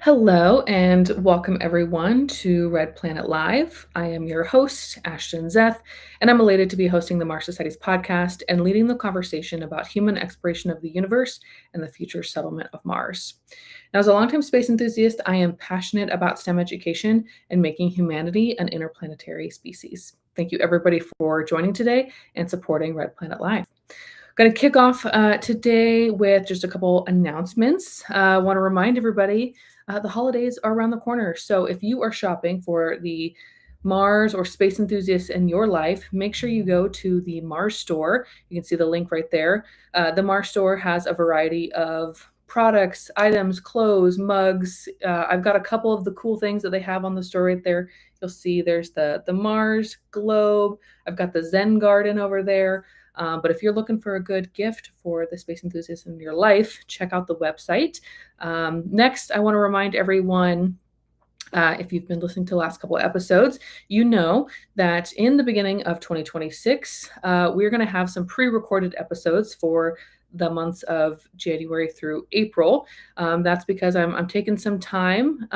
Hello and welcome everyone to Red Planet Live. I am your host, Ashton Zeth, and I'm elated to be hosting the Mars Society's podcast and leading the conversation about human exploration of the universe and the future settlement of Mars. Now, as a longtime space enthusiast, I am passionate about STEM education and making humanity an interplanetary species. Thank you, everybody, for joining today and supporting Red Planet Live. Going to kick off today with just a couple announcements. I want to remind everybody the holidays are around the corner. So if you are shopping for the Mars or space enthusiasts in your life, make sure you go to the Mars store. You can see the link right there. The Mars store has a variety of products, items, clothes, mugs. I've got a couple of the cool things that they have on the store right there. You'll see there's the Mars globe. I've got the Zen garden over there. But if you're looking for a good gift for the space enthusiast in your life, check out the website. Next, I want to remind everyone, if you've been listening to the last couple of episodes, you know that in the beginning of 2026, we're going to have some pre-recorded episodes for the months of January through April. That's because I'm taking some time,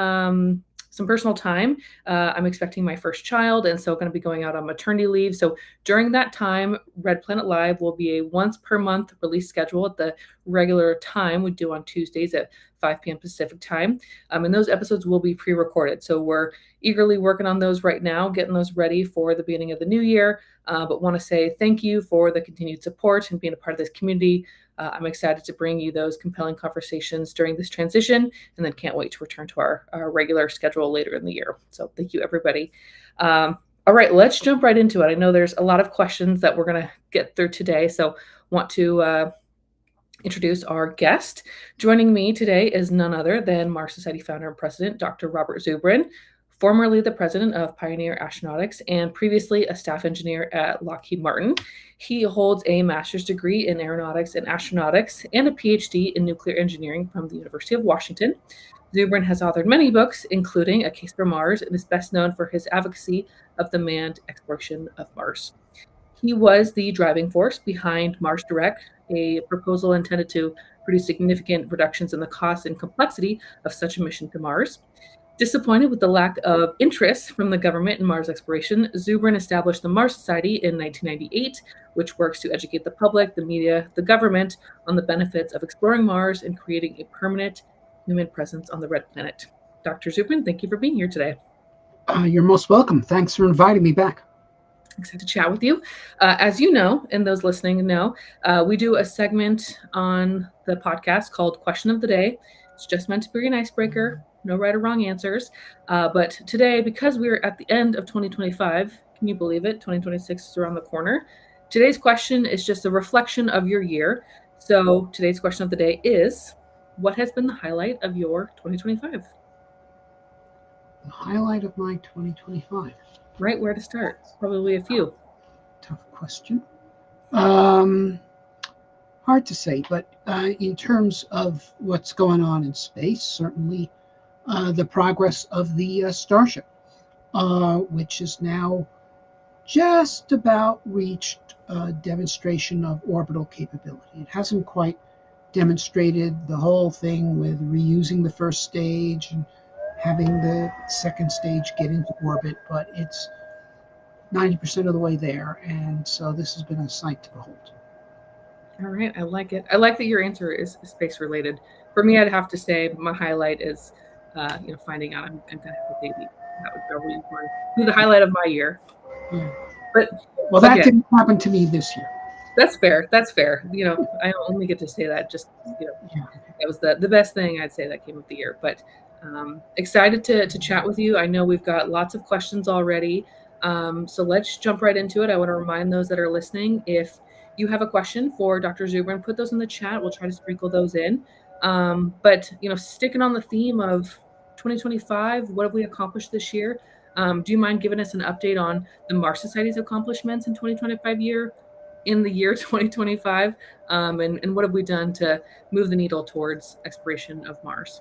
some personal time. I'm expecting my first child, and so going to be going out on maternity leave. So during that time, Red Planet Live will be a once per month release schedule at the regular time we do on Tuesdays at 5 p.m. Pacific time. And those episodes will be pre-recorded. So we're eagerly working on those right now, getting those ready for the beginning of the new year. But want to say thank you for the continued support and being a part of this community. I'm excited to bring you those compelling conversations during this transition, and then can't wait to return to our regular schedule later in the year. So thank you, everybody. All right, let's jump right into it. I know there's a lot of questions that we're going to get through today, so want to introduce our guest. Joining me today is none other than Mars Society founder and president, Dr. Robert Zubrin, formerly the president of Pioneer Astronautics and previously a staff engineer at Lockheed Martin. He holds a master's degree in aeronautics and astronautics and a PhD in nuclear engineering from the University of Washington. Zubrin has authored many books, including A Case for Mars, and is best known for his advocacy of the manned exploration of Mars. He was the driving force behind Mars Direct, a proposal intended to produce significant reductions in the cost and complexity of such a mission to Mars. Disappointed with the lack of interest from the government in Mars exploration, Zubrin established the Mars Society in 1998, which works to educate the public, the media, the government on the benefits of exploring Mars and creating a permanent human presence on the red planet. Dr. Zubrin, thank you for being here today. You're most welcome. Thanks for inviting me back. Excited to chat with you. As you know, and those listening know, we do a segment on the podcast called Question of the Day. It's just meant to be an icebreaker, no right or wrong answers. But today, because we're at the end of 2025, can you believe it? 2026 is around the corner. Today's question is just a reflection of your year. So today's question of the day is, what has been the highlight of your 2025? The highlight of my 2025. Right where to start? Probably a few. Tough question. Hard to say, but in terms of what's going on in space, certainly the progress of the Starship, which is now just about reached a demonstration of orbital capability. It hasn't quite demonstrated the whole thing with reusing the first stage and having the second stage get into orbit, but it's 90% of the way there, and so this has been a sight to behold. All right, I like it. I like that your answer is space related. For me, I'd have to say my highlight is, finding out I'm gonna have a baby. That would probably be the highlight of my year. Yeah. But well, that didn't happen to me this year. That's fair. That's fair. I only get to say that just that was the best thing I'd say that came of the year. But excited to chat with you. I know we've got lots of questions already. So let's jump right into it. I want to remind those that are listening, if you have a question for Dr. Zubrin, put those in the chat. We'll try to sprinkle those in. But sticking on the theme of 2025, what have we accomplished this year? Do you mind giving us an update on the Mars Society's accomplishments in 2025 in the year 2025, and what have we done to move the needle towards exploration of Mars?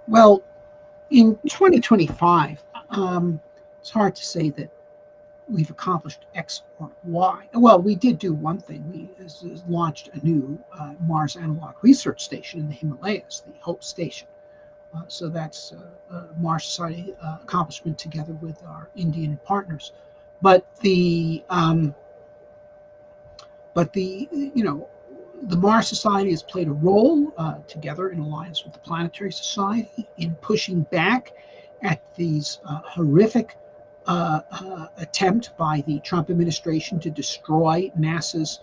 Well, in 2025, it's hard to say that we've accomplished X or Y. Well, we did do one thing. We launched a new Mars analog research station in the Himalayas, the HOPE station, So that's Mars Society accomplishment together with our Indian partners. But the the Mars Society has played a role together in alliance with the Planetary Society in pushing back at these horrific attempt by the Trump administration to destroy NASA's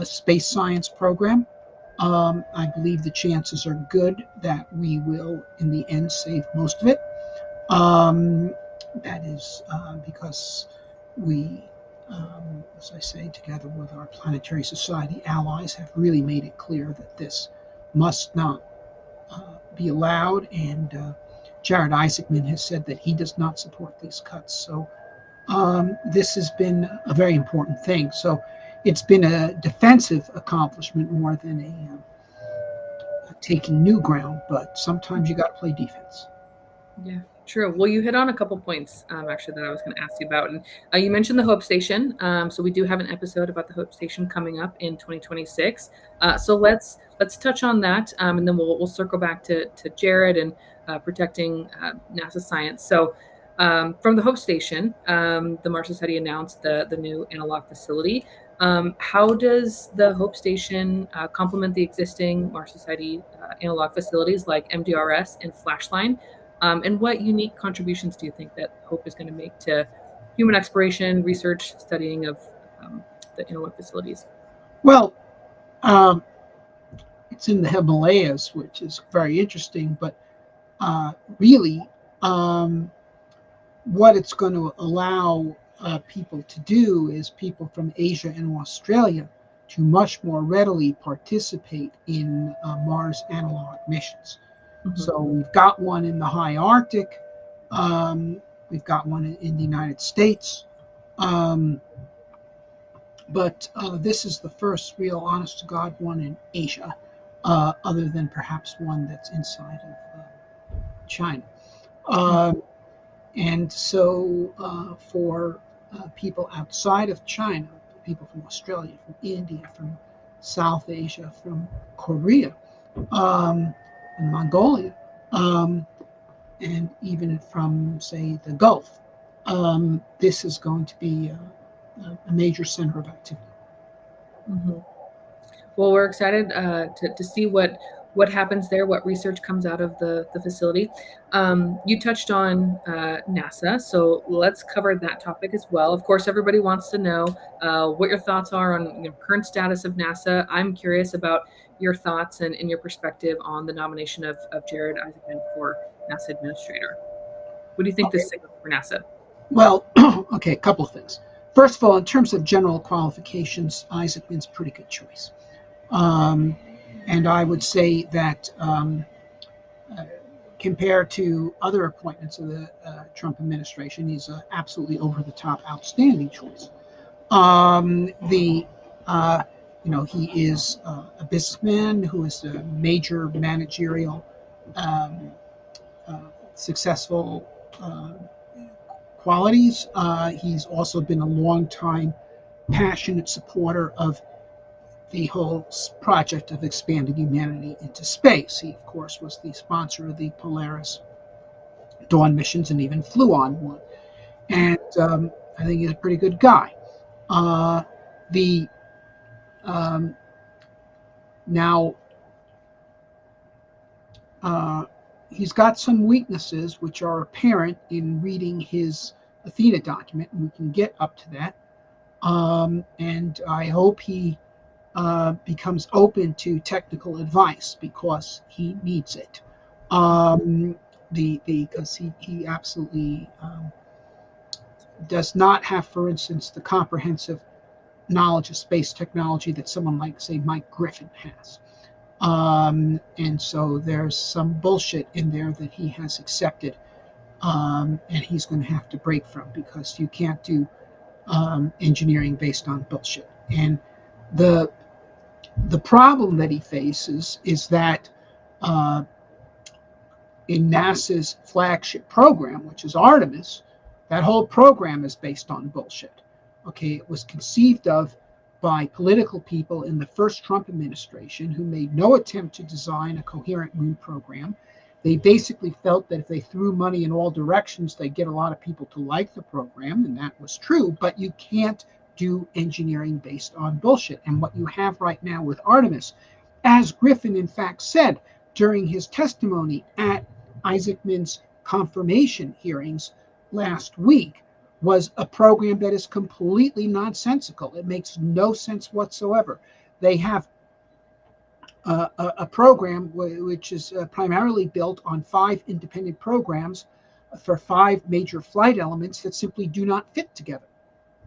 space science program. I believe the chances are good that we will, in the end, save most of it. Um, that is because we, as I say, together with our Planetary Society allies, have really made it clear that this must not be allowed. And Jared Isaacman has said that he does not support these cuts. So this has been a very important thing. So it's been a defensive accomplishment more than a taking new ground, but sometimes you got to play defense. Yeah, true. Well, you hit on a couple points, actually, that I was going to ask you about, and you mentioned the Hope Station. So we do have an episode about the Hope Station coming up in 2026. So let's touch on that, and then we'll circle back to Jared and protecting NASA science. So from the Hope Station, the Mars Society announced the new analog facility. How does the Hope Station complement the existing Mars Society analog facilities like MDRS and Flashline? And what unique contributions do you think that Hope is going to make to human exploration, research, studying of the analog facilities? Well, um, it's in the Himalayas, which is very interesting, but really, um, what it's going to allow people to do is people from Asia and Australia to much more readily participate in Mars analog missions. Hmm. So we've got one in the high Arctic, we've got one in the United States, um, but this is the first real, honest to God one in Asia, other than perhaps one that's inside of China. Um, And so, for people outside of China, people from Australia, from India, from South Asia, from Korea, um, and Mongolia, um, and even from, say, the Gulf, this is going to be a major center of activity. Hmm. Well, we're excited to see what happens there, what research comes out of the facility. You touched on NASA, so let's cover that topic as well. Of course, everybody wants to know what your thoughts are on current status of NASA. I'm curious about your thoughts and your perspective on the nomination of Jared Isaacman for NASA administrator. What do you think Okay. this signals for NASA? Well, okay, a couple of things. First of all, in terms of general qualifications, Isaacman's a pretty good choice. Um, and I would say that uh, compared to other appointments of the Trump administration, he's an absolutely over the top, outstanding choice. The he is a businessman who is a major managerial, um, uh, successful qualities. He's also been a long time passionate supporter of the whole project of expanding humanity into space. He, of course, was the sponsor of the Polaris Dawn missions and even flew on one. And I think he's a pretty good guy. The um, Now, uh, he's got some weaknesses which are apparent in reading his Athena document, and we can get up to that. And I hope he becomes open to technical advice because he needs it. Because he absolutely does not have, for instance, the comprehensive knowledge of space technology that someone like, say, Mike Griffin has. And so there's some bullshit in there that he has accepted, and he's going to have to break from because you can't do engineering based on bullshit. And the the problem that he faces is that uh, in NASA's flagship program, which is Artemis, that whole program is based on bullshit. Okay, it was conceived of by political people in the first Trump administration who made no attempt to design a coherent moon program. They basically felt that if they threw money in all directions, they'd get a lot of people to like the program, and that was true. But you can't do engineering based on bullshit. And what you have right now with Artemis, as Griffin in fact said during his testimony at Isaacman's confirmation hearings last week, was a program that is completely nonsensical. It makes no sense whatsoever. They have a program which is primarily built on 5 independent programs for 5 major flight elements that simply do not fit together.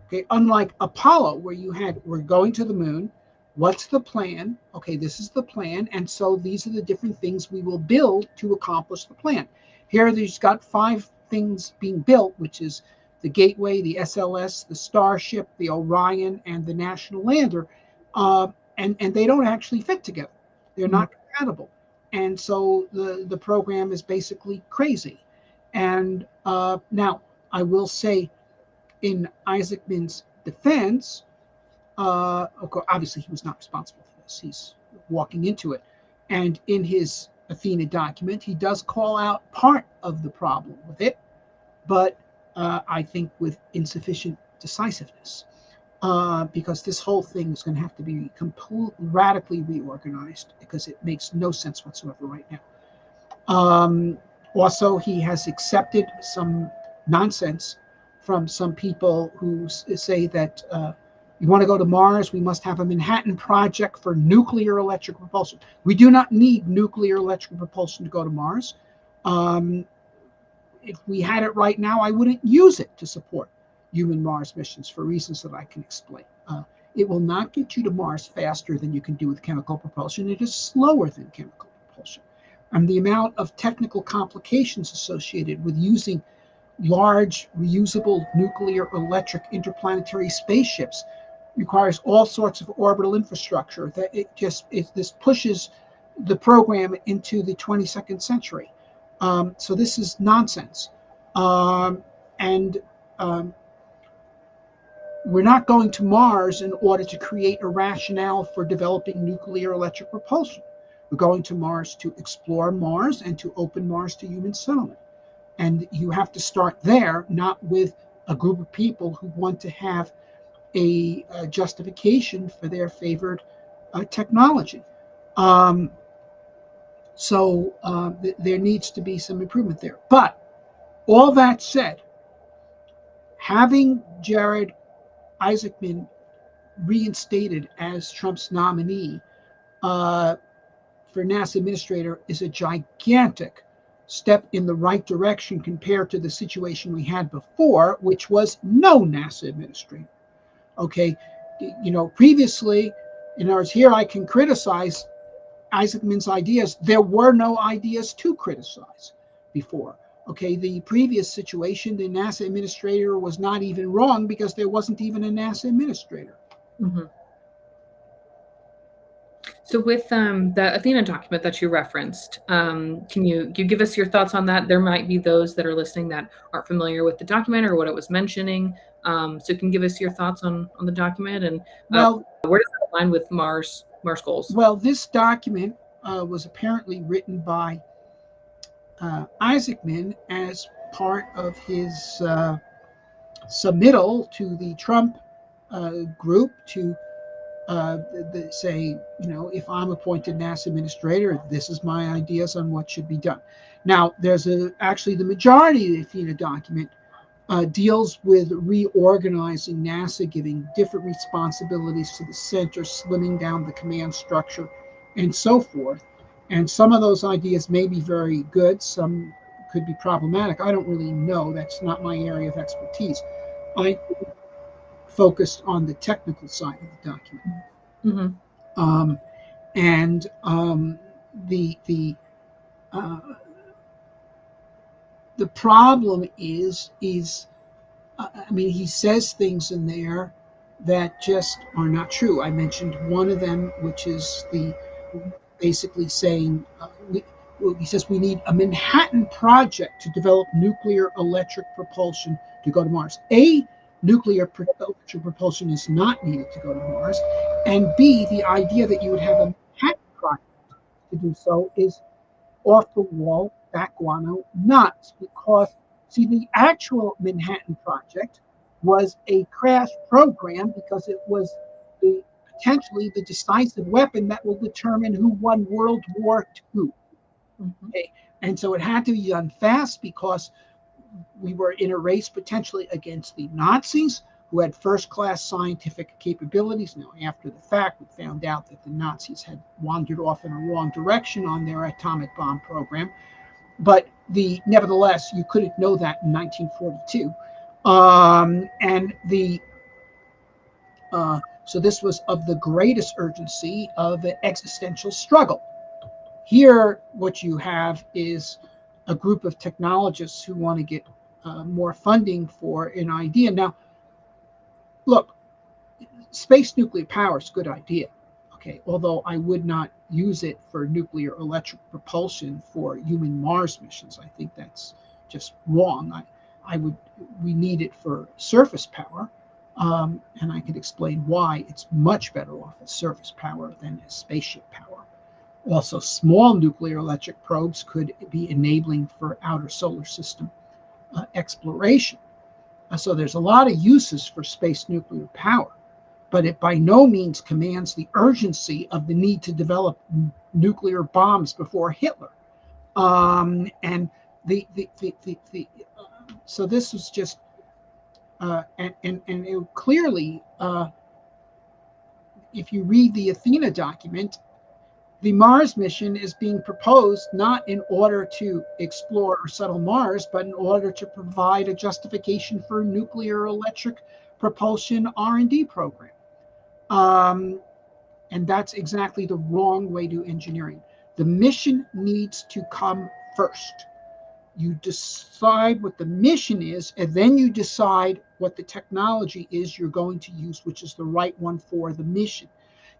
Okay, unlike Apollo, where you had, we're going to the moon. What's the plan? Okay, this is the plan, and so these are the different things we will build to accomplish the plan. Here, there's got 5 things being built, which is the Gateway, the SLS, the Starship, the Orion, and the National Lander, and they don't actually fit together. They're not compatible, and so the program is basically crazy. And now, I will say, in Isaacman's defense, obviously he was not responsible for this. He's walking into it. And in his Athena document, he does call out part of the problem with it, but I think with insufficient decisiveness, because this whole thing is going to have to be radically reorganized, because it makes no sense whatsoever right now. Also, he has accepted some nonsense from some people who say that you want to go to Mars, we must have a Manhattan Project for nuclear electric propulsion. We do not need nuclear electric propulsion to go to Mars. If we had it right now, I wouldn't use it to support human Mars missions for reasons that I can explain. It will not get you to Mars faster than you can do with chemical propulsion. It is slower than chemical propulsion. And the amount of technical complications associated with using large reusable nuclear electric interplanetary spaceships requires all sorts of orbital infrastructure that this pushes the program into the 22nd century. So this is nonsense. And we're not going to Mars in order to create a rationale for developing nuclear electric propulsion. We're going to Mars to explore Mars and to open Mars to human settlement. And you have to start there, not with a group of people who want to have a justification for their favored technology. So there needs to be some improvement there. But all that said, having Jared Isaacman reinstated as Trump's nominee for NASA administrator is a gigantic step in the right direction compared to the situation we had before, which was no NASA administrator. Okay, previously, in ours here, I can criticize Isaacman's ideas. There were no ideas to criticize before. Okay, the previous situation, the NASA administrator was not even wrong because there wasn't even a NASA administrator. Mm-hmm. So with the Athena document that you referenced, can you give us your thoughts on that? There might be those that are listening that aren't familiar with the document or what it was mentioning. So you can give us your thoughts on the document and where does it align with Mars goals? Well, this document was apparently written by Isaacman as part of his submittal to the Trump group to say, if I'm appointed NASA administrator, this is my ideas on what should be done. Now, there's actually the majority of the Athena document deals with reorganizing NASA, giving different responsibilities to the center, slimming down the command structure, and so forth. And some of those ideas may be very good, some could be problematic. I don't really know. That's not my area of expertise. I focused on the technical side of the document. Mm-hmm. The problem is he says things in there that just are not true. I mentioned one of them, which is basically saying he says we need a Manhattan Project to develop nuclear electric propulsion to go to Mars. A, nuclear electric propulsion is not needed to go to Mars, and B, the idea that you would have a Manhattan Project to do so is off the wall that guano nuts, because, see, the actual Manhattan Project was a crash program because it was potentially the decisive weapon that will determine who won World War II. Mm-hmm. Okay? And so it had to be done fast because we were in a race potentially against the Nazis, who had first-class scientific capabilities. Now, after the fact, we found out that the Nazis had wandered off in a wrong direction on their atomic bomb program. But nevertheless, you couldn't know that in 1942. So this was of the greatest urgency of an existential struggle. Here, what you have is a group of technologists who want to get more funding for an idea. Now, look, space nuclear power is a good idea. Okay, although I would not use it for nuclear electric propulsion for human Mars missions. I think that's just wrong. We need it for surface power, and I could explain why it's much better off as surface power than as spaceship power. Also, small nuclear electric probes could be enabling for outer solar system exploration. So there's a lot of uses for space nuclear power, but it by no means commands the urgency of the need to develop nuclear bombs before Hitler. And so this was just and it clearly, if you read the Athena document, the Mars mission is being proposed not in order to explore or settle Mars, but in order to provide a justification for a nuclear electric propulsion R&D program. And that's exactly the wrong way to engineering. The mission needs to come first. You decide what the mission is, and then you decide what the technology is you're going to use, which is the right one for the mission.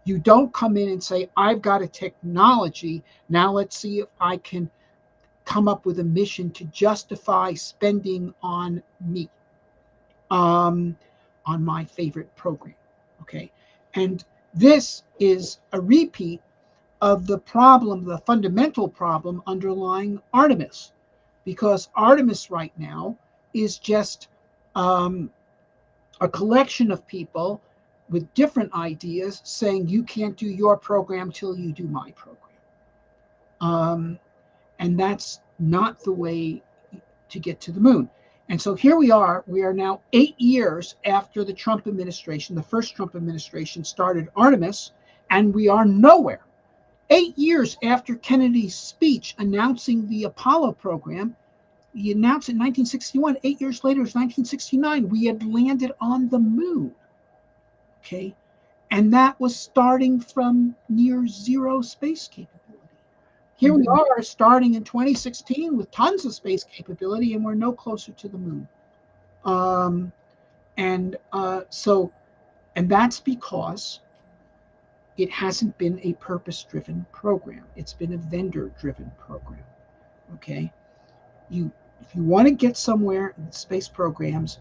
You don't come in and say, I've got a technology. Now let's see if I can come up with a mission to justify spending on me, on my favorite program. Okay. And this is a repeat of the problem, the fundamental problem underlying Artemis, because Artemis right now is just a collection of people with different ideas saying you can't do your program till you do my program. And that's not the way to get to the moon. And so here we are now 8 years after the Trump administration, the first Trump administration started Artemis, and we are nowhere. 8 years after Kennedy's speech announcing the Apollo program, he announced in 1961. 8 years later, it's 1969. We had landed on the moon. Okay. And that was starting from near zero space capability. Here we are starting in 2016 with tons of space capability, and we're no closer to the moon. And that's because it hasn't been a purpose-driven program. It's been a vendor-driven program. Okay. If you want to get somewhere in space programs,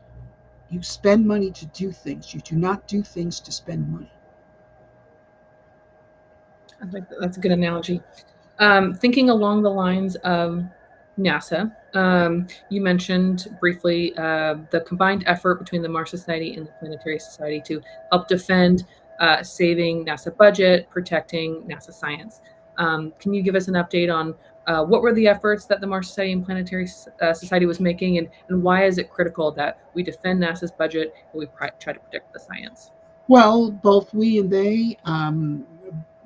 you spend money to do things. You do not do things to spend money. I think that's a good analogy. Thinking along the lines of NASA, you mentioned briefly the combined effort between the Mars Society and the Planetary Society to help defend saving NASA budget, protecting NASA science. Can you give us an update on what were the efforts that the Mars Society and Planetary Society was making, and why is it critical that we defend NASA's budget and we try to protect the science? Well, both we and they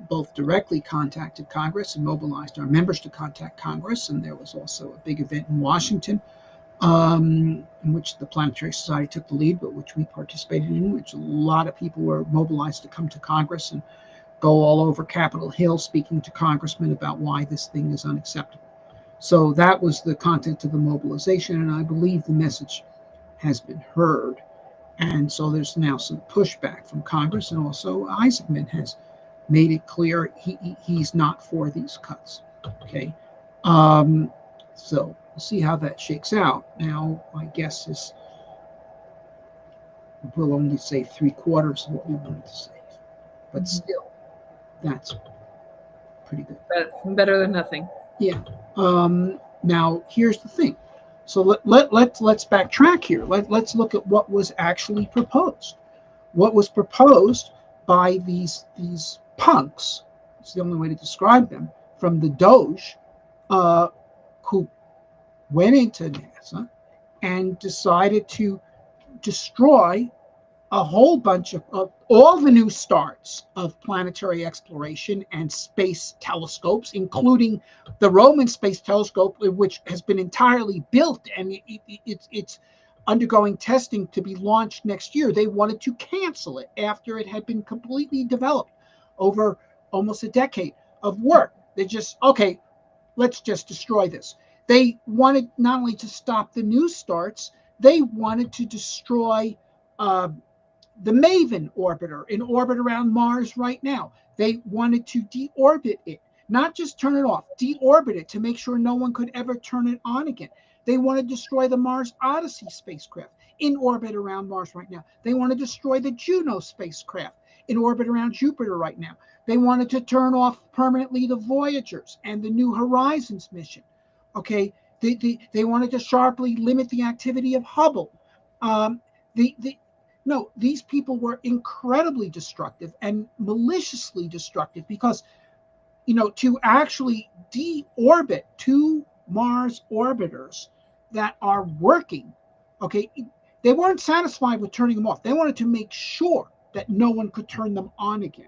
both directly contacted Congress and mobilized our members to contact Congress. And there was also a big event in Washington in which the Planetary Society took the lead, but which we participated in, which a lot of people were mobilized to come to Congress and go all over Capitol Hill speaking to congressmen about why this thing is unacceptable. So that was the content of the mobilization, and I believe the message has been heard. And so there's now some pushback from Congress, and also Isaacman has made it clear he's not for these cuts. Okay. So we'll see how that shakes out. Now, my guess is we'll only save 3/4 of what we wanted to save. But still, that's pretty good. Better than nothing. Yeah. Now, here's the thing. So let's backtrack here. Let's look at what was actually proposed. What was proposed by these punks, it's the only way to describe them, from the Doge, uh, who went into NASA and decided to destroy a whole bunch of all the new starts of planetary exploration and space telescopes, including the Roman space telescope, which has been entirely built and it's undergoing testing to be launched next year. They wanted to cancel it after it had been completely developed over almost a decade of work. They just, okay, let's just destroy this. They wanted not only to stop the new starts, they wanted to destroy uh, the MAVEN orbiter in orbit around Mars right now. They wanted to deorbit it, not just turn it off, deorbit it to make sure no one could ever turn it on again. They want to destroy the Mars Odyssey spacecraft in orbit around Mars right now. They want to destroy the Juno spacecraft in orbit around Jupiter right now. They wanted to turn off permanently the Voyagers and the New Horizons mission. Okay, they wanted to sharply limit the activity of Hubble. The no, these people were incredibly destructive and maliciously destructive because, to actually deorbit two Mars orbiters that are working, okay, they weren't satisfied with turning them off. They wanted to make sure that no one could turn them on again.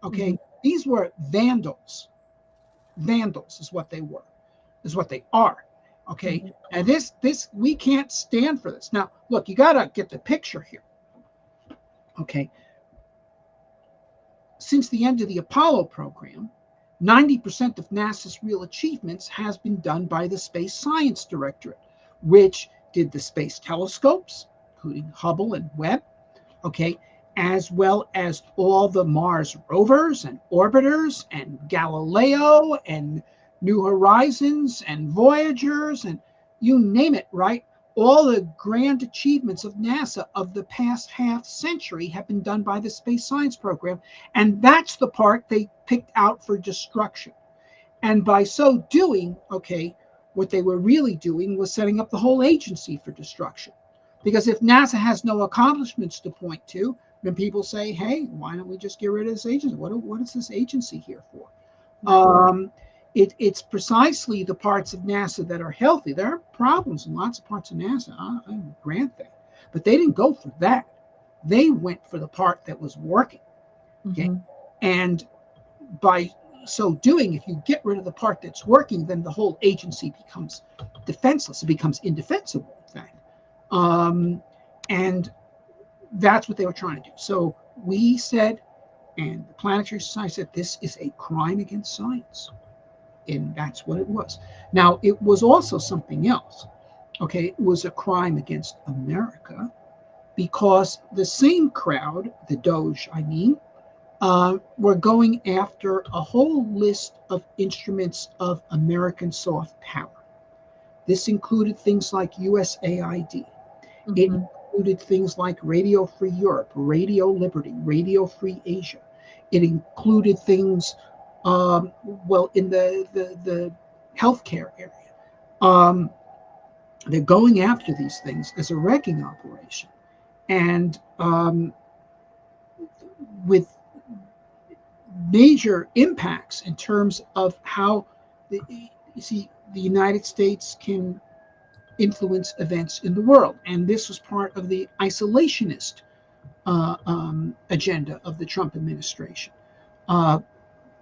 Okay, these were vandals. Vandals is what they were, is what they are. Okay, and this we can't stand for this. Now, look, you got to get the picture here. Okay, since the end of the Apollo program, 90% of NASA's real achievements has been done by the Space Science Directorate, which did the space telescopes, including Hubble and Webb, okay, as well as all the Mars rovers and orbiters and Galileo and New Horizons and Voyagers and you name it, right? All the grand achievements of NASA of the past half century have been done by the Space Science Program. And that's the part they picked out for destruction. And by so doing, okay, what they were really doing was setting up the whole agency for destruction. Because if NASA has no accomplishments to point to, then people say, hey, why don't we just get rid of this agency? What is this agency here for? It's precisely the parts of NASA that are healthy. There are problems in lots of parts of NASA. I grant that. But they didn't go for that. They went for the part that was working. Okay. And by so doing, if you get rid of the part that's working, then the whole agency becomes defenseless. It becomes indefensible, in fact. And that's what they were trying to do. So we said, and the Planetary Society said, this is a crime against science. And that's what it was. Now, it was also something else. Okay, it was a crime against America because the same crowd, the Doge, I mean, were going after a whole list of instruments of American soft power. This included things like USAID. It included things like Radio Free Europe, Radio Liberty, Radio Free Asia. It included things, in the healthcare area. They're going after these things as a wrecking operation. And with major impacts in terms of how the United States can influence events in the world. And this was part of the isolationist agenda of the Trump administration,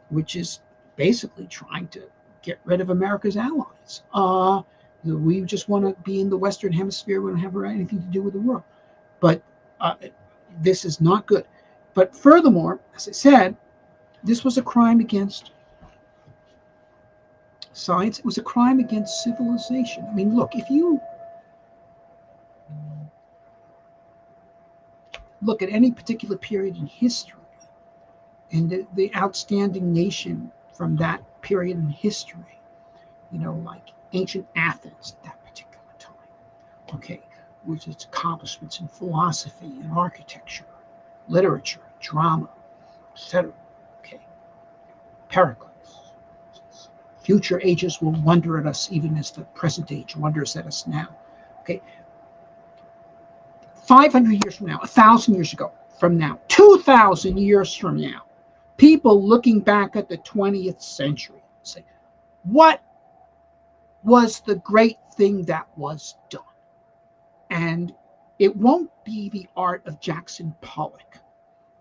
which is basically trying to get rid of America's allies. We just want to be in the Western Hemisphere. We don't have anything to do with the world. But this is not good. But furthermore, as I said, this was a crime against science. It was a crime against civilization. I mean, look, if you look at any particular period in history and the outstanding nation from that period in history, like ancient Athens at that particular time, okay, with its accomplishments in philosophy and architecture, literature, drama, etc. Okay, Pericles, Future ages will wonder at us even as the present age wonders at us now. Okay, 500 years from now, 1,000 years ago from now, 2,000 years from now, people looking back at the 20th century say, what was the great thing that was done? And it won't be the art of Jackson Pollock,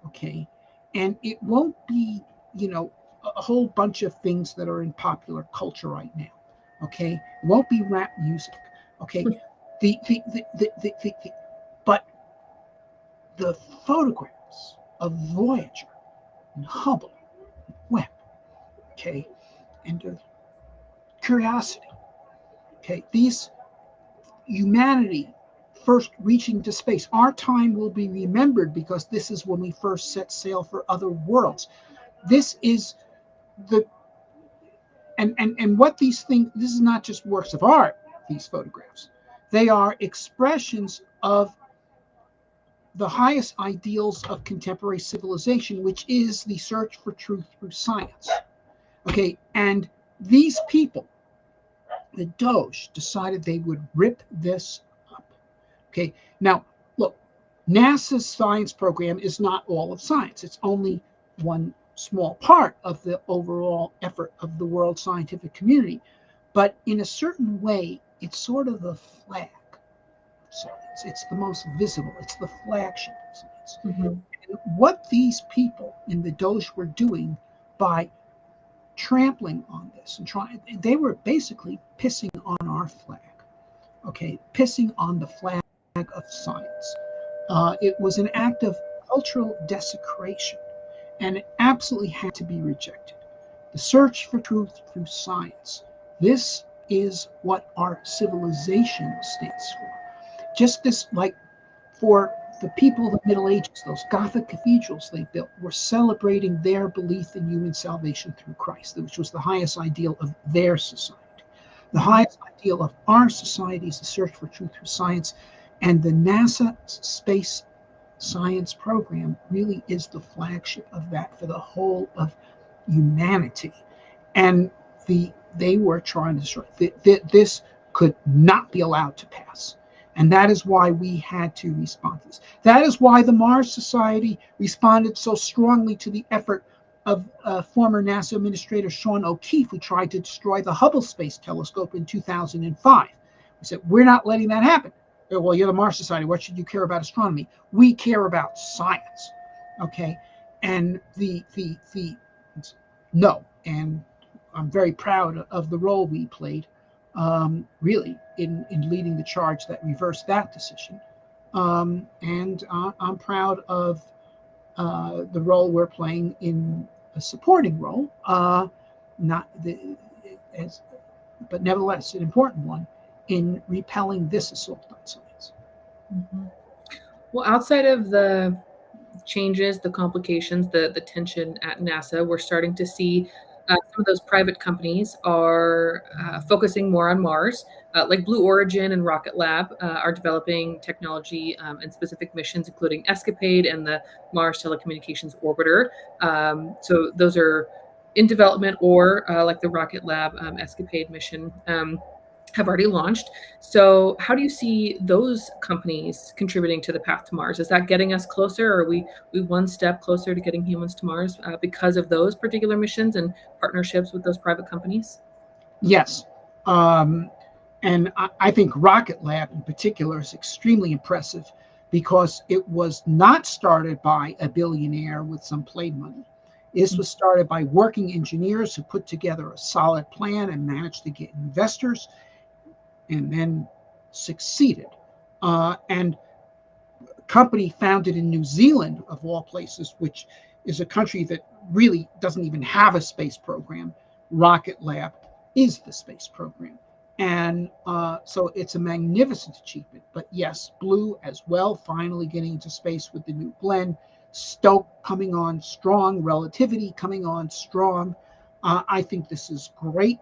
okay? And it won't be, a whole bunch of things that are in popular culture right now, okay? It won't be rap music, okay? But the photographs of Voyager and Hubble, Webb, okay, and Curiosity, okay, these humanity first reaching to space. Our time will be remembered because this is when we first set sail for other worlds. This is the and what these things, this is not just works of art, these photographs. They are expressions of the highest ideals of contemporary civilization, which is the search for truth through science. Okay, and these people, the Doge, decided they would rip this up. Okay, now look, NASA's science program is not all of science. It's only one small part of the overall effort of the world scientific community. But in a certain way, it's sort of the flag of science. It's the most visible. It's the flagship of science. Mm-hmm. And what these people in the Doge were doing by trampling on this and trying, they were basically pissing on our flag. Okay, pissing on the flag of science. It was an act of cultural desecration, and it absolutely had to be rejected. The search for truth through science. This is what our civilization stands for. Just this, like for the people of the Middle Ages, those Gothic cathedrals they built were celebrating their belief in human salvation through Christ, which was the highest ideal of their society. The highest ideal of our society is the search for truth through science, and the NASA space science program really is the flagship of that for the whole of humanity. And they were trying to destroy this could not be allowed to pass. And that is why we had to respond to this. That is why the Mars Society responded so strongly to the effort of former NASA Administrator Sean O'Keefe, who tried to destroy the Hubble Space Telescope in 2005. We said, we're not letting that happen. Well, you're the Mars Society. What should you care about astronomy? We care about science. Okay. And no. And I'm very proud of the role we played, really, in leading the charge that reversed that decision. And I'm proud of the role we're playing in a supporting role, but nevertheless an important one in repelling this assault on science. Mm-hmm. Well, outside of the changes, the complications, the tension at NASA, we're starting to see some of those private companies are focusing more on Mars, like Blue Origin and Rocket Lab are developing technology and specific missions, including Escapade and the Mars Telecommunications Orbiter. So those are in development, or like the Rocket Lab Escapade mission. Have already launched. So how do you see those companies contributing to the path to Mars? Is that getting us closer? Or are we one step closer to getting humans to Mars because of those particular missions and partnerships with those private companies? Yes. And I think Rocket Lab in particular is extremely impressive because it was not started by a billionaire with some play money. This was started by working engineers who put together a solid plan and managed to get investors, and then succeeded. And a company founded in New Zealand, of all places, which is a country that really doesn't even have a space program. Rocket Lab is the space program. And so it's a magnificent achievement. But yes, Blue as well, finally getting into space with the new Glenn. Stoke coming on strong, Relativity coming on strong. I think this is great.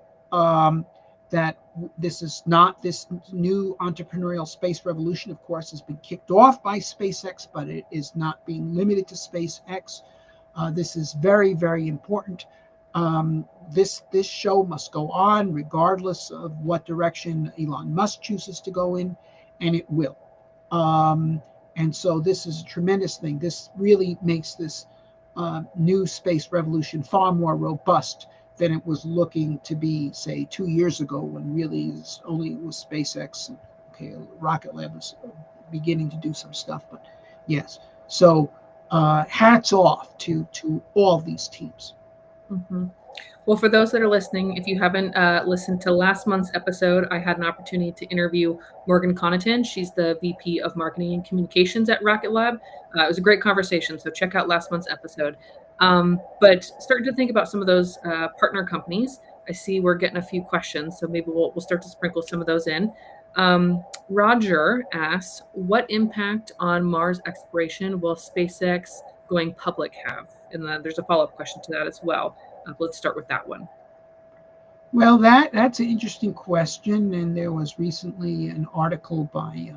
That this is not this new entrepreneurial space revolution, of course, has been kicked off by SpaceX, but it is not being limited to SpaceX. This is very, very important. This show must go on regardless of what direction Elon Musk chooses to go in, and it will. Um, and so this is a tremendous thing. This really makes this new space revolution far more robust than it was looking to be, say, 2 years ago, when really it was SpaceX. And, okay, Rocket Lab was beginning to do some stuff, but yes. So hats off to all these teams. Mm-hmm. Well, for those that are listening, if you haven't listened to last month's episode, I had an opportunity to interview Morgan Connaughton. She's the VP of Marketing and Communications at Rocket Lab. It was a great conversation, so check out last month's episode. But starting to think about some of those partner companies, I see we're getting a few questions, so maybe we'll start to sprinkle some of those in. Roger asks, what impact on Mars exploration will SpaceX going public have? And then there's a follow-up question to that as well. Let's start with that one. Well, that's an interesting question, and there was recently an article by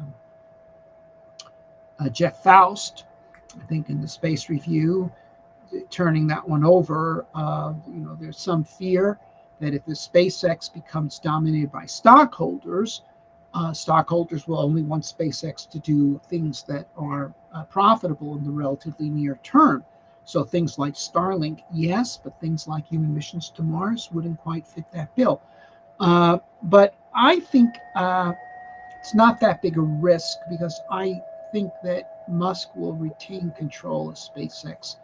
Jeff Faust, I think, in the Space Review, turning that one over. There's some fear that if the SpaceX becomes dominated by stockholders, stockholders will only want SpaceX to do things that are profitable in the relatively near term. So things like Starlink, yes, but things like human missions to Mars wouldn't quite fit that bill. But I think it's not that big a risk, because I think that Musk will retain control of SpaceX.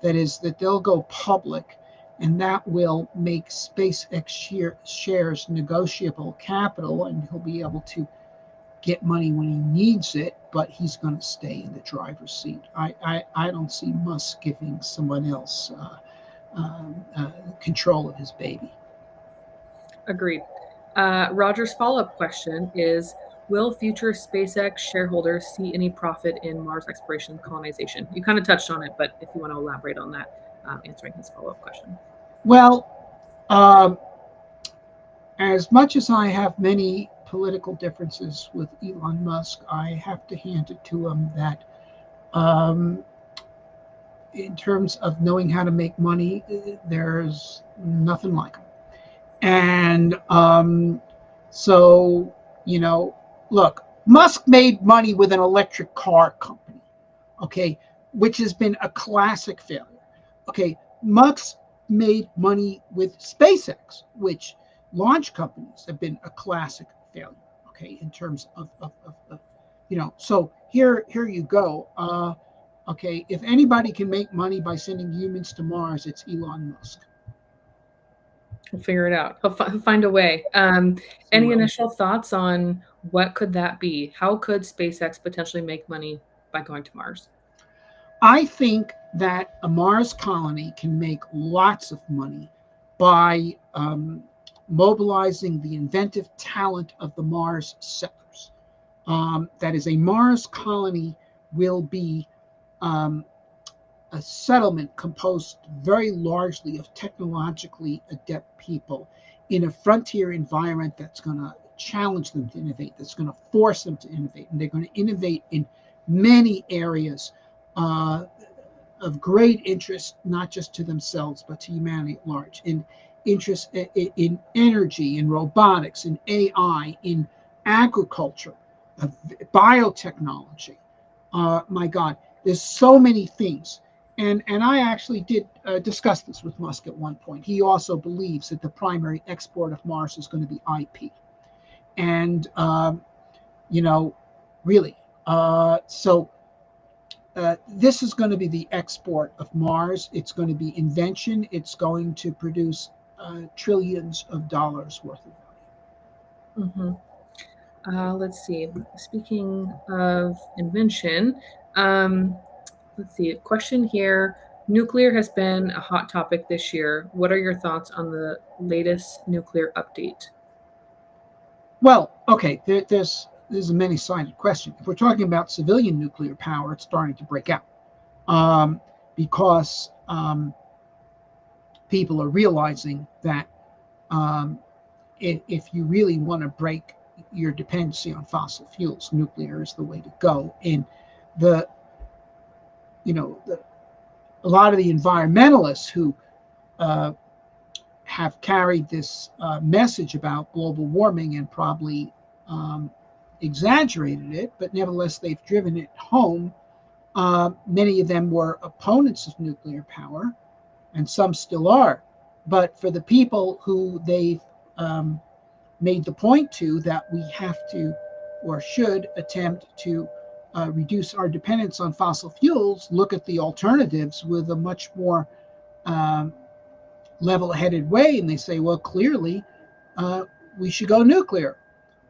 That is, that they'll go public, and that will make SpaceX shares negotiable capital, and he'll be able to get money when he needs it, but he's going to stay in the driver's seat. I don't see Musk giving someone else control of his baby. Agreed. Roger's follow-up question is, will future SpaceX shareholders see any profit in Mars exploration and colonization? You kind of touched on it, but if you want to elaborate on that, answering his follow-up question. Well, as much as I have many political differences with Elon Musk, I have to hand it to him that in terms of knowing how to make money, there's nothing like him. And so, look, Musk made money with an electric car company, okay, which has been a classic failure. Okay, Musk made money with SpaceX, which launch companies have been a classic failure, okay, in terms of so here you go. Okay, if anybody can make money by sending humans to Mars, it's Elon Musk. We'll figure it out. He'll find a way. Any initial thoughts on what could that be? How could SpaceX potentially make money by going to Mars? I think that a Mars colony can make lots of money by mobilizing the inventive talent of the Mars settlers. That is, a Mars colony will be a settlement composed very largely of technologically adept people in a frontier environment that's going to challenge them to innovate, that's going to force them to innovate. And they're going to innovate in many areas of great interest, not just to themselves, but to humanity at large. In interest in energy, in robotics, in AI, in agriculture, biotechnology. My God, there's so many things. And I actually did discuss this with Musk at one point. He also believes that the primary export of Mars is going to be IP. And, really. So this is going to be the export of Mars. It's going to be invention. It's going to produce trillions of dollars worth of value. Mm-hmm. Let's see. Speaking of invention, let's see. A question here. Nuclear has been a hot topic this year. What are your thoughts on the latest nuclear update? Well, okay, there's a many-sided question. If we're talking about civilian nuclear power, it's starting to break out because people are realizing that if you really want to break your dependency on fossil fuels, nuclear is the way to go. And a lot of the environmentalists who have carried this message about global warming and probably um, exaggerated it, but nevertheless they've driven it home. Many of them were opponents of nuclear power, and some still are. But for the people who they've made the point to, that we have to or should attempt to reduce our dependence on fossil fuels, look at the alternatives with a much more um, level headed way. And they say, well, clearly uh, we should go nuclear.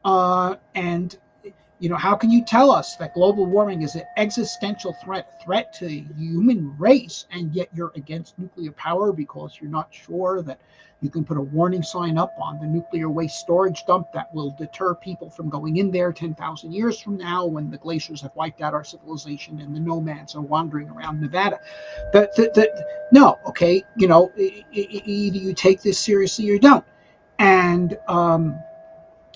And how can you tell us that global warming is an existential threat to the human race, and yet you're against nuclear power because you're not sure that you can put a warning sign up on the nuclear waste storage dump that will deter people from going in there 10,000 years from now, when the glaciers have wiped out our civilization and the nomads are wandering around Nevada? No, okay, either you take this seriously or you don't. And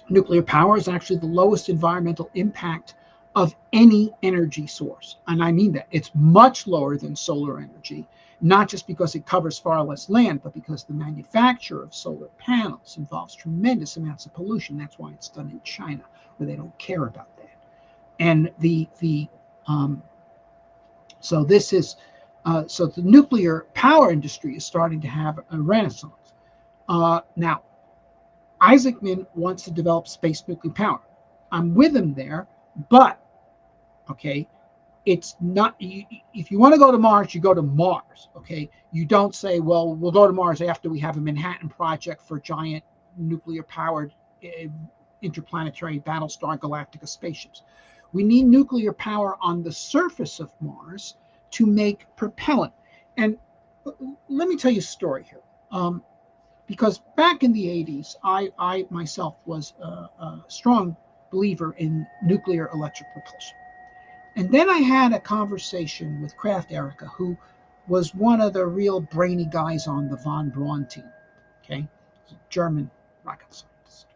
nuclear power is actually the lowest environmental impact of any energy source. And I mean that. It's much lower than solar energy, not just because it covers far less land, but because the manufacture of solar panels involves tremendous amounts of pollution. That's why it's done in China, where they don't care about that. And so this is so the nuclear power industry is starting to have a renaissance. Now, Isaacman wants to develop space nuclear power. I'm with him there, but okay, it's not. If you want to go to Mars, you go to Mars. Okay, you don't say, well, we'll go to Mars after we have a Manhattan Project for giant nuclear-powered interplanetary Battlestar Galactica spaceships. We need nuclear power on the surface of Mars to make propellant. And let me tell you a story here. Because back in the 80s, I myself was a strong believer in nuclear electric propulsion. And then I had a conversation with Kraft Erica, who was one of the real brainy guys on the von Braun team. Okay, he's a German rocket scientist.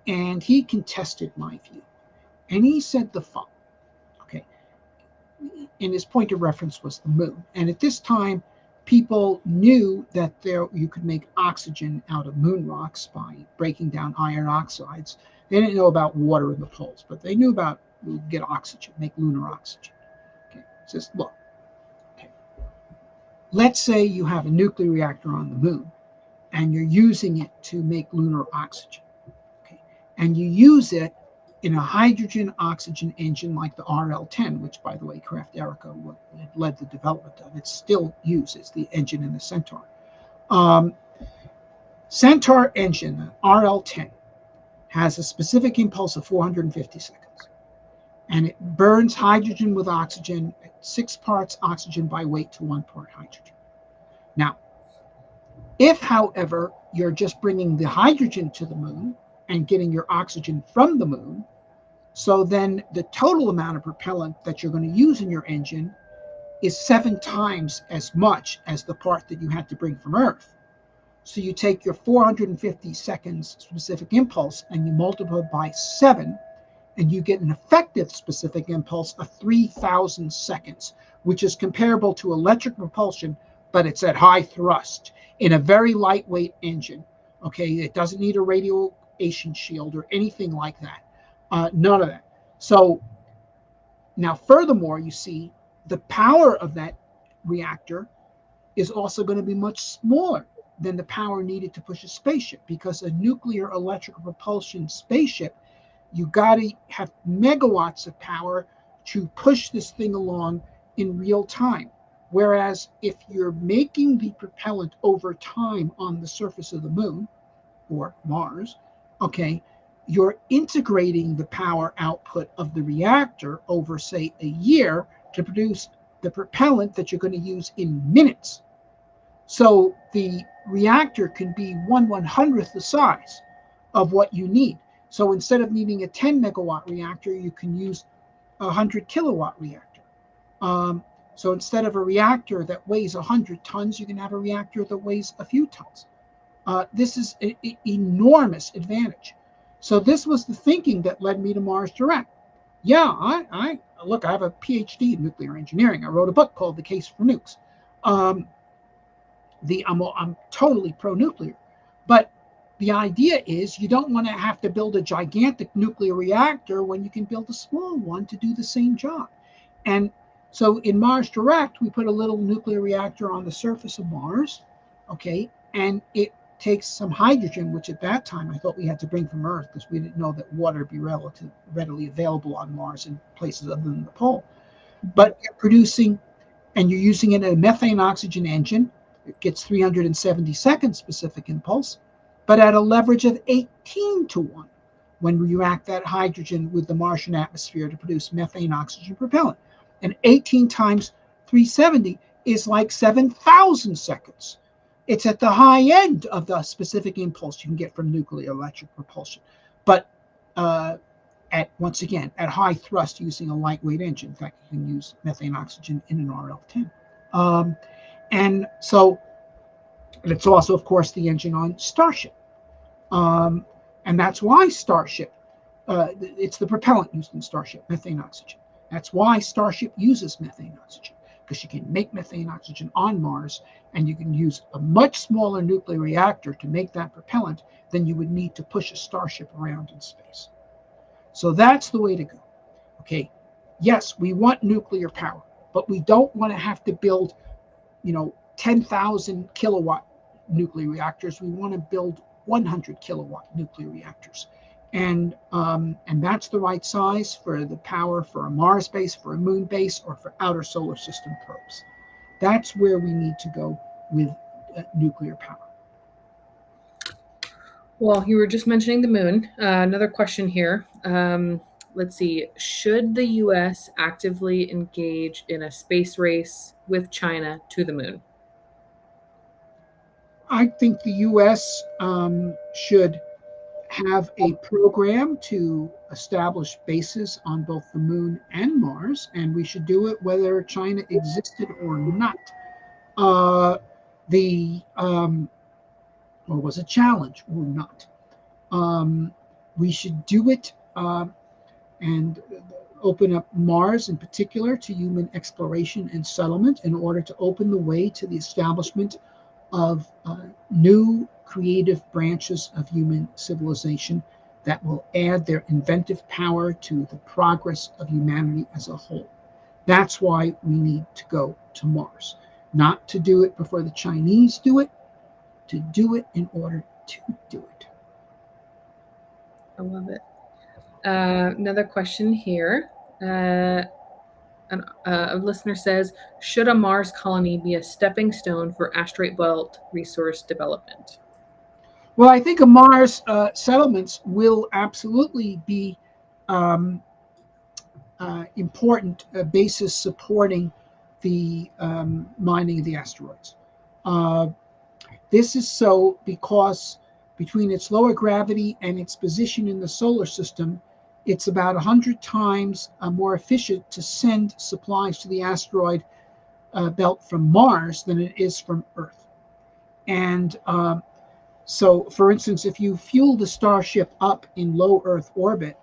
And he contested my view. And he said the following. Okay, and his point of reference was the moon. And at this time, people knew that you could make oxygen out of moon rocks by breaking down iron oxides. They didn't know about water in the poles, but they knew about get oxygen, make lunar oxygen. Okay, says, look, okay, let's say you have a nuclear reactor on the moon, and you're using it to make lunar oxygen. Okay, and you use it in a hydrogen oxygen engine like the RL-10, which, by the way, Kraft Erica led the development of. It still uses the engine in the Centaur. Centaur engine, the RL-10, has a specific impulse of 450 seconds. And it burns hydrogen with oxygen at 6 parts oxygen by weight to 1 part hydrogen. Now, if, however, you're just bringing the hydrogen to the moon and getting your oxygen from the moon, so then the total amount of propellant that you're going to use in your engine is 7 times as much as the part that you had to bring from Earth. So you take your 450 seconds specific impulse and you multiply by 7, and you get an effective specific impulse of 3,000 seconds, which is comparable to electric propulsion, but it's at high thrust in a very lightweight engine. Okay, it doesn't need a radiation shield or anything like that. None of that. So now, furthermore, you see the power of that reactor is also going to be much smaller than the power needed to push a spaceship, because a nuclear electrical propulsion spaceship, you got to have megawatts of power to push this thing along in real time. Whereas if you're making the propellant over time on the surface of the moon or Mars, okay, you're integrating the power output of the reactor over, say, a year to produce the propellant that you're going to use in minutes. So the reactor can be 1/100th the size of what you need. So instead of needing a 10 megawatt reactor, you can use a 100 kilowatt reactor. So instead of a reactor that weighs 100 tons, you can have a reactor that weighs a few tons. This is an enormous advantage. So this was the thinking that led me to Mars Direct. Yeah, I look, I have a PhD in nuclear engineering. I wrote a book called The Case for Nukes. I'm totally pro-nuclear. But the idea is you don't want to have to build a gigantic nuclear reactor when you can build a small one to do the same job. And so in Mars Direct, we put a little nuclear reactor on the surface of Mars, okay, and it takes some hydrogen, which at that time I thought we had to bring from Earth because we didn't know that water would be readily available on Mars and places other than the pole. But you're producing, and you're using it in a methane oxygen engine. It gets 370 seconds specific impulse, but at a leverage of 18 to 1 when we react that hydrogen with the Martian atmosphere to produce methane oxygen propellant. And 18 times 370 is like 7,000 seconds. It's at the high end of the specific impulse you can get from nuclear electric propulsion. But once again, at high thrust using a lightweight engine. In fact, you can use methane oxygen in an RL-10. And so it's also, of course, the engine on Starship. And that's why Starship, it's the propellant used in Starship, methane oxygen. That's why Starship uses methane oxygen, because you can make methane oxygen on Mars, and you can use a much smaller nuclear reactor to make that propellant than you would need to push a Starship around in space. So that's the way to go. Okay, yes, we want nuclear power, but we don't want to have to build, 10,000 kilowatt nuclear reactors. We want to build 100 kilowatt nuclear reactors. And that's the right size for the power for a Mars base, for a moon base, or for outer solar system probes. That's where we need to go with nuclear power. Well, you were just mentioning the moon. Another question here. Let's see. Should the U.S. actively engage in a space race with China to the moon? I think the U.S. Should have a program to establish bases on both the moon and Mars, and we should do it whether China existed or not. Or was a challenge or not. We should do it and open up Mars in particular to human exploration and settlement in order to open the way to the establishment of new creative branches of human civilization that will add their inventive power to the progress of humanity as a whole. That's why we need to go to Mars. Not to do it before the Chinese do it, to do it in order to do it. I love it. Another question here. A listener says, should a Mars colony be a stepping stone for asteroid belt resource development? Well, I think a Mars settlements will absolutely be important basis supporting the mining of the asteroids. This is so because between its lower gravity and its position in the solar system, it's about 100 times more efficient to send supplies to the asteroid belt from Mars than it is from Earth. And so, for instance, if you fuel the Starship up in low Earth orbit,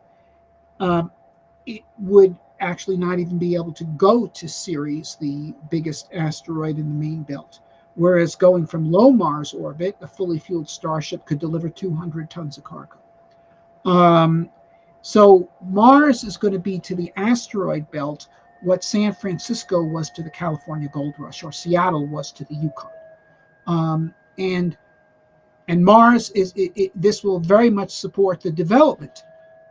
it would actually not even be able to go to Ceres, the biggest asteroid in the main belt. Whereas going from low Mars orbit, a fully fueled Starship could deliver 200 tons of cargo. So Mars is going to be to the asteroid belt what San Francisco was to the California Gold Rush, or Seattle was to the Yukon. And Mars this will very much support the development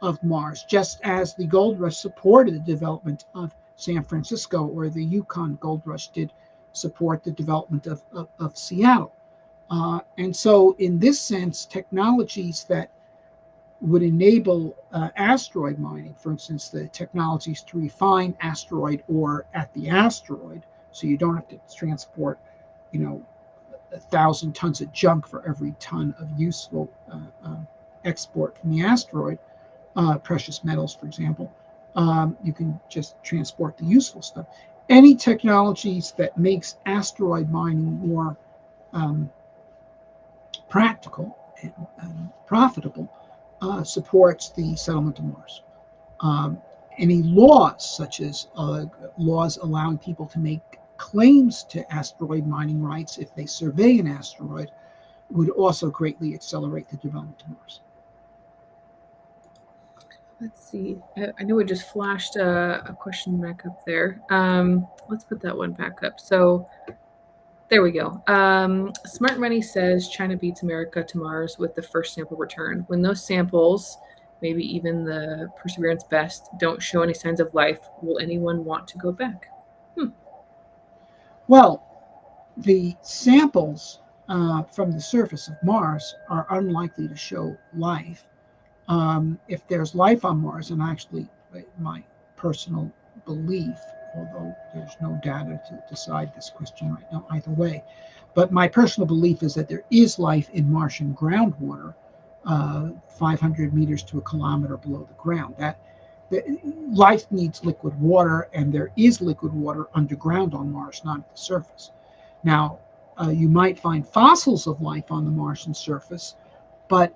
of Mars, just as the Gold Rush supported the development of San Francisco, or the Yukon Gold Rush did support the development of Seattle. And so in this sense, technologies that would enable asteroid mining, for instance, the technologies to refine asteroid ore at the asteroid, so you don't have to transport, 1,000 tons of junk for every ton of useful export from the asteroid, precious metals, for example. You can just transport the useful stuff. Any technologies that makes asteroid mining more practical and profitable supports the settlement of Mars. Any laws, such as laws allowing people to make claims to asteroid mining rights if they survey an asteroid, would also greatly accelerate the development of Mars. Let's see. I know it just flashed a question back up there. Let's put that one back up. So there we go. Smart Money says China beats America to Mars with the first sample return. When those samples, maybe even the Perseverance best, don't show any signs of life, will anyone want to go back? Well, the samples from the surface of Mars are unlikely to show life. If there's life on Mars, and actually my personal belief, although there's no data to decide this question right now either way, but my personal belief is that there is life in Martian groundwater, 500 meters to a kilometer below the ground. Life needs liquid water, and there is liquid water underground on Mars, not at the surface. Now, you might find fossils of life on the Martian surface, but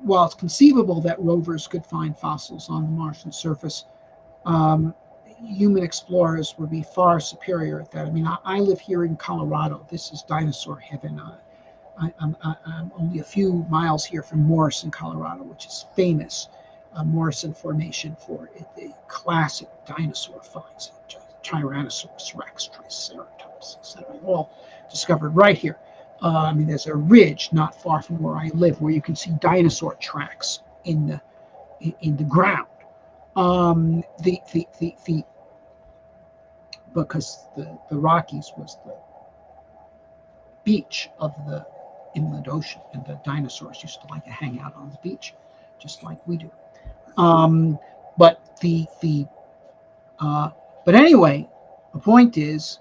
while it's conceivable that rovers could find fossils on the Martian surface, human explorers would be far superior at that. I mean, I live here in Colorado. This is dinosaur heaven. I'm only a few miles here from Morrison, Colorado, which is famous, Morrison Formation, for the classic dinosaur finds, Tyrannosaurus rex, Triceratops, etc., all discovered right here. I mean, there's a ridge not far from where I live where you can see dinosaur tracks in the ground. Because the Rockies was the beach of the inland ocean, and the dinosaurs used to like to hang out on the beach, just like we do. But anyway, the point is,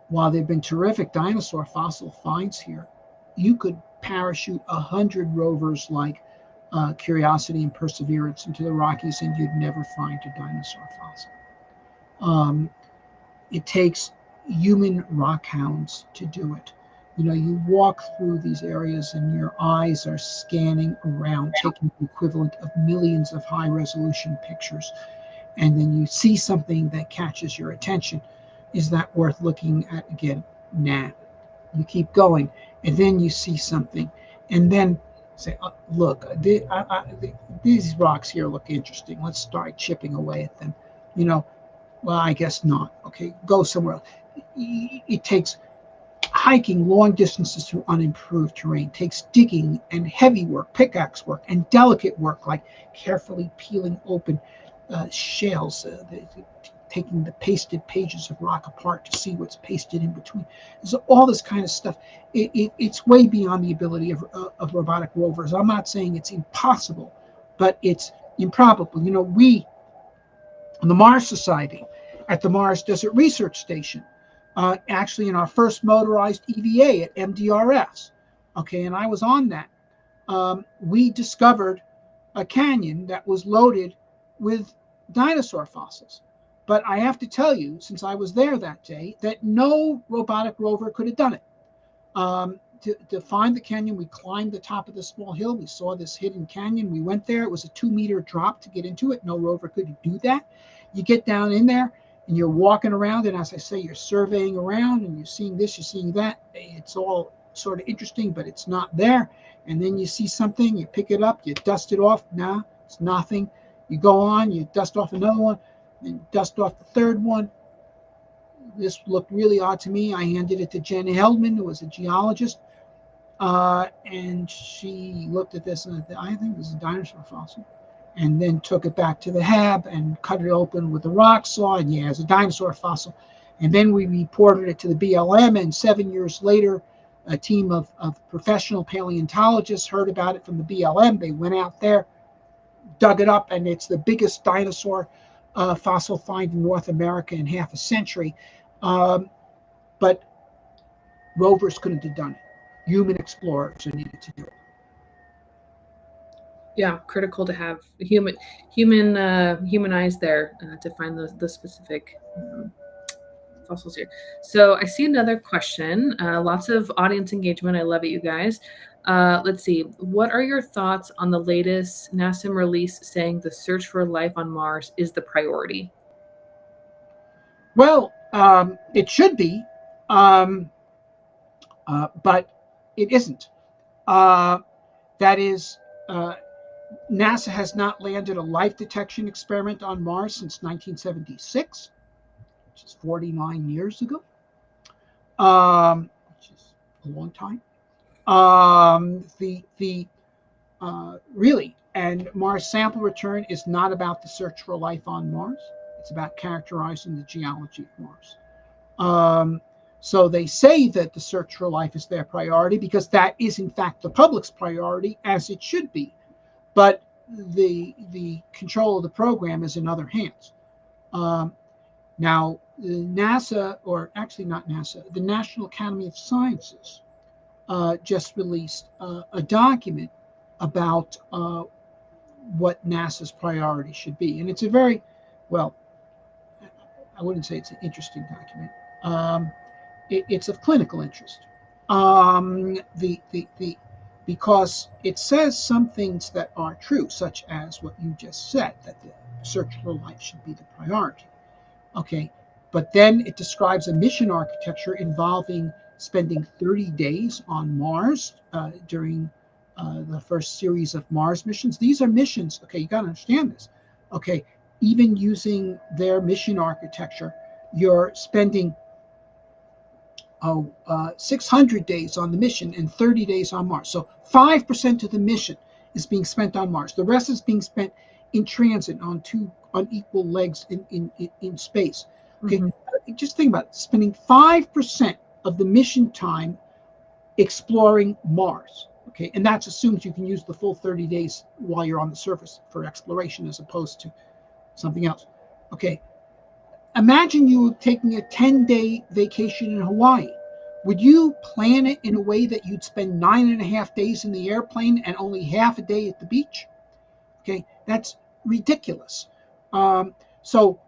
while there have been terrific dinosaur fossil finds here, you could parachute 100 rovers like Curiosity and Perseverance into the Rockies, and you'd never find a dinosaur fossil. It takes human rock hounds to do it. You know, you walk through these areas and your eyes are scanning around, taking the equivalent of millions of high resolution pictures. And then you see something that catches your attention. Is that worth looking at again? Nah. You keep going, and then you see something, and then say, look, these rocks here look interesting. Let's start chipping away at them. You know, well, I guess not. Okay, go somewhere else. It takes hiking long distances through unimproved terrain, takes digging and heavy work, pickaxe work, and delicate work like carefully peeling open shales, taking the pasted pages of rock apart to see what's pasted in between. So all this kind of stuff, it's way beyond the ability of robotic rovers. I'm not saying it's impossible, but it's improbable. You know, we, on the Mars Society, at the Mars Desert Research Station, actually in our first motorized EVA at MDRS, okay, and I was on that, we discovered a canyon that was loaded with dinosaur fossils. But I have to tell you, since I was there that day, that no robotic rover could have done it. To find the canyon, we climbed the top of the small hill. We saw this hidden canyon. We went there. It was a 2-meter drop to get into it. No rover could do that. You get down in there and you're walking around, and as I say, you're surveying around and you're seeing this, you're seeing that. It's all sort of interesting, but it's not there. And then you see something, you pick it up, you dust it off. Nah, it's nothing. You go on, you dust off another one, and dust off the third one. This looked really odd to me. I handed it to Jen Heldman, who was a geologist, and she looked at this and I think this is a dinosaur fossil, and then took it back to the hab and cut it open with a rock saw, and yeah, it's a dinosaur fossil. And then we reported it to the BLM, and 7 years later, a team of professional paleontologists heard about it from the BLM. They went out there, dug it up, and it's the biggest dinosaur fossil find in North America in half a century. But rovers couldn't have done it. Human explorers are needed to do it. Yeah, critical to have human eyes there to find the specific fossils here. So I see another question. Lots of audience engagement. I love it, you guys. Let's see. What are your thoughts on the latest NASA release saying the search for life on Mars is the priority? Well, it should be. but it isn't. Uh, that is, NASA has not landed a life detection experiment on Mars since 1976, which is 49 years ago, which is a long time. Really, and Mars sample return is not about the search for life on Mars. It's about characterizing the geology of Mars. Um, so they say that the search for life is their priority because that is, in fact, the public's priority, as it should be. But the control of the program is in other hands. Um, Now, NASA, or actually not NASA, the National Academy of Sciences just released a document about what NASA's priority should be. And it's a very, well, I wouldn't say it's an interesting document. It's of clinical interest. Because it says some things that are true, such as what you just said, that the search for life should be the priority. Okay, but then it describes a mission architecture involving spending 30 days on Mars during the first series of Mars missions. These are missions, okay, you got to understand this. Okay, even using their mission architecture, you're spending 600 days on the mission and 30 days on Mars. So 5% of the mission is being spent on Mars. The rest is being spent in transit on two unequal legs in space. Okay, just think about it. Spending 5% of the mission time exploring Mars. Okay, and that assumes you can use the full 30 days while you're on the surface for exploration as opposed to something else. Okay, imagine you taking a 10-day vacation in Hawaii. Would you plan it in a way that you'd spend 9.5 days in the airplane and only half a day at the beach? Okay, that's ridiculous. So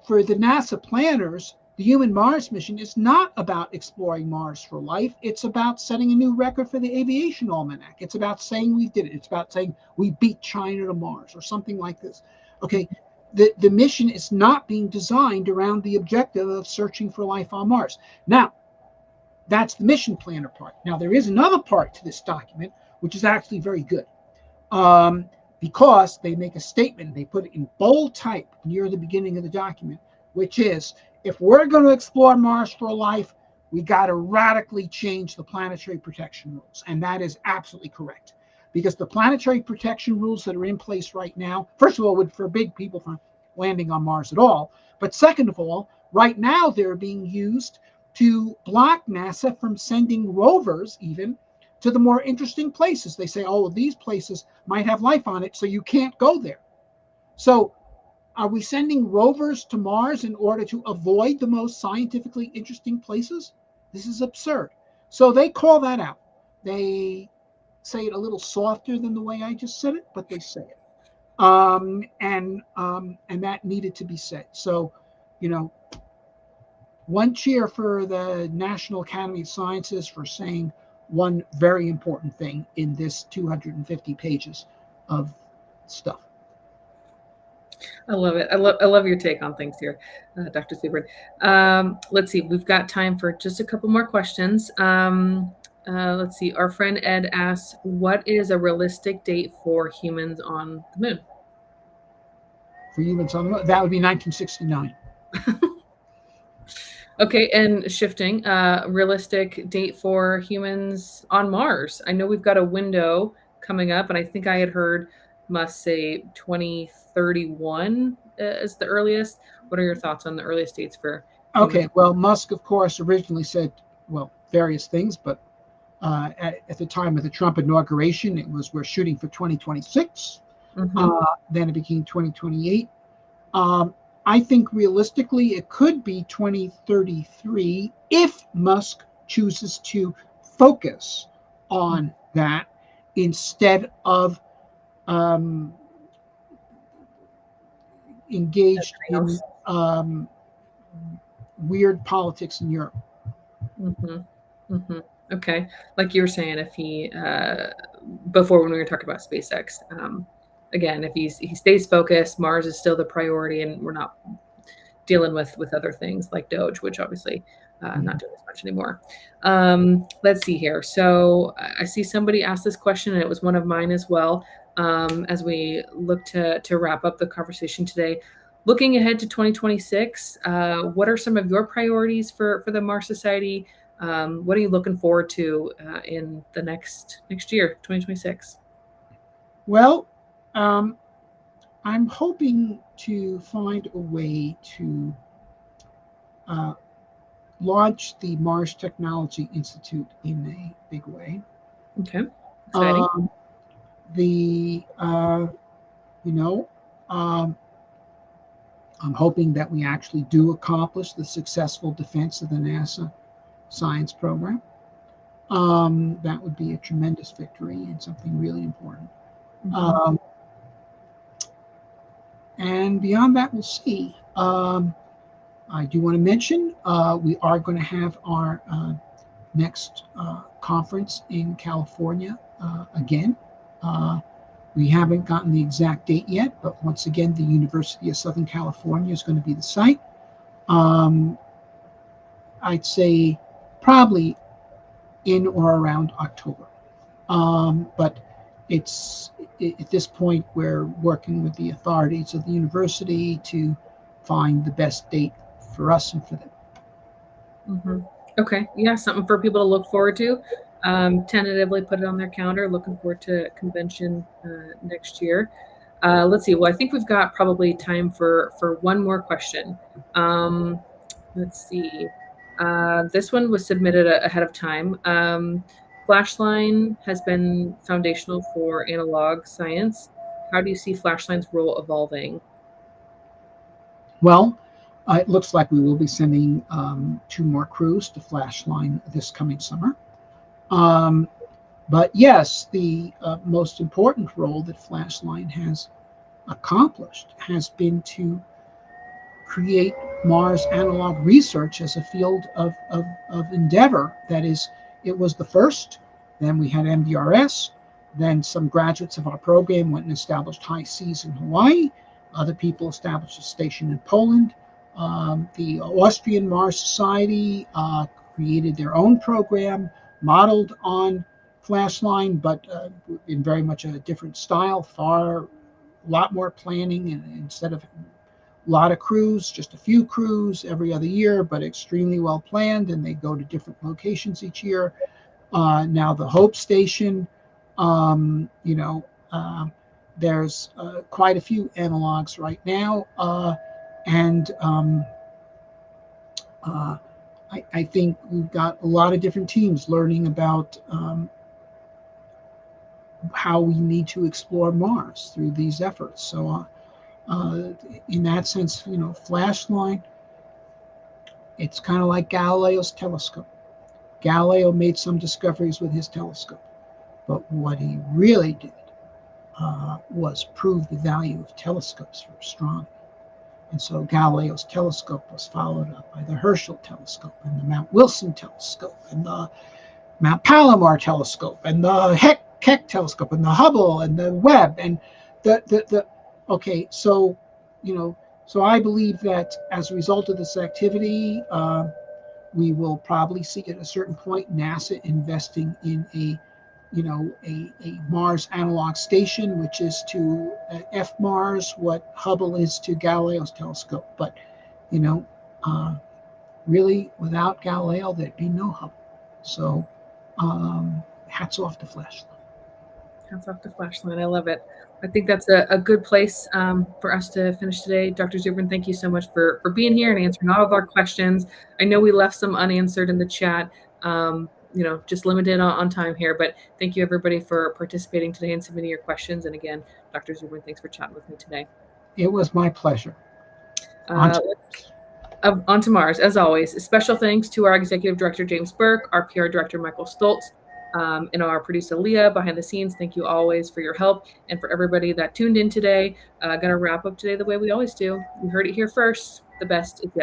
for the NASA planners, the human Mars mission is not about exploring Mars for life. It's about setting a new record for the aviation almanac. It's about saying we did it. It's about saying we beat China to Mars or something like this. Okay, the mission is not being designed around the objective of searching for life on Mars. Now, that's the mission planner part. Now, there is another part to this document, which is actually very good. Because they make a statement, they put it in bold type near the beginning of the document, which is, if we're going to explore Mars for life, we got to radically change the planetary protection rules. And that is absolutely correct. Because the planetary protection rules that are in place right now, first of all, would forbid people from landing on Mars at all. But second of all, right now they're being used to block NASA from sending rovers even to the more interesting places. They say, oh, these places might have life on it, so you can't go there. So are we sending rovers to Mars in order to avoid the most scientifically interesting places? This is absurd. So they call that out. They say it a little softer than the way I just said it, but they say it. And that needed to be said. So, one cheer for the National Academy of Sciences for saying one very important thing in this 250 pages of stuff. I love it. I love your take on things here, Dr. Zubrin. Let's see. We've got time for just a couple more questions. Let's see. Our friend Ed asks, what is a realistic date for humans on the moon? For humans on the moon, that would be 1969. Okay, and shifting, realistic date for humans on Mars. I know we've got a window coming up, and I think I had heard Musk say 2031 is the earliest. What are your thoughts on the earliest dates for humans? Okay, well, Musk, of course, originally said, well, various things, but at the time of the Trump inauguration, it was we're shooting for 2026. Then it became 2028. I think realistically it could be 2033 if Musk chooses to focus on that instead of engaged in weird politics in Europe. Okay, like you were saying, if he before when we were talking about SpaceX, again, if he stays focused, Mars is still the priority, and we're not dealing with other things like Doge, which obviously not doing as much anymore. Let's see here. So I see somebody asked this question, and it was one of mine as well. As we look to wrap up the conversation today, looking ahead to 2026, what are some of your priorities for the Mars Society? What are you looking forward to in the next year, 2026? Well, um, I'm hoping to find a way to uh, launch the Mars Technology Institute in a big way. Okay, exciting. Um, the you know, um, I'm hoping that we actually do accomplish the successful defense of the NASA science program. That would be a tremendous victory and something really important. Mm-hmm. Um, and beyond that, we'll see. I do want to mention we are going to have our next conference in California again. Uh, we haven't gotten the exact date yet, but once again, the University of Southern California is going to be the site. Um, I'd say probably in or around October. But it's at this point we're working with the authorities of the university to find the best date for us and for them. Mm-hmm. Okay, yeah, something for people to look forward to. Tentatively put it on their calendar. Looking forward to convention next year. Let's see. Well, I think we've got probably time for one more question. Um, let's see. This one was submitted ahead of time. Flashline has been foundational for analog science. How do you see Flashline's role evolving? Well, it looks like we will be sending two more crews to Flashline this coming summer. Um, but yes, the most important role that Flashline has accomplished has been to create Mars analog research as a field of endeavor. That is, it was the first, then we had MDRS, then some graduates of our program went and established high seas in Hawaii. Other people established a station in Poland. The Austrian Mars Society created their own program, modeled on Flashline, but in very much a different style, a lot more planning, and instead of a lot of crews, just a few crews every other year, but extremely well planned, and they go to different locations each year. Now the Hope Station, um, you know, uh, there's quite a few analogs right now, and uh, I think we've got a lot of different teams learning about how we need to explore Mars through these efforts. So, in that sense, Flashline, it's kind of like Galileo's telescope. Galileo made some discoveries with his telescope, but what he really did was prove the value of telescopes for astronomy. And so Galileo's telescope was followed up by the Herschel telescope and the Mount Wilson telescope and the Mount Palomar telescope and the Keck telescope and the Hubble and the Webb and the okay, so so I believe that as a result of this activity, we will probably see at a certain point NASA investing in a Mars analog station, which is to FMars what Hubble is to Galileo's telescope. But you know, uh, really, without Galileo, there'd be no Hubble. So, hats off to Flashlight. Hands off the Flashline. I love it. I think that's a good place for us to finish today. Dr. Zubrin, thank you so much for being here and answering all of our questions. I know we left some unanswered in the chat, just limited on time here, but thank you everybody for participating today and submitting your questions. And again, Dr. Zubrin, thanks for chatting with me today. It was my pleasure. Uh, on to Mars, as always. Special thanks to our Executive Director, James Burke, our PR Director, Michael Stoltz, and our producer, Leah, behind the scenes. Thank you always for your help and for everybody that tuned in today. Going to wrap up today the way we always do. You heard it here first. The best is yet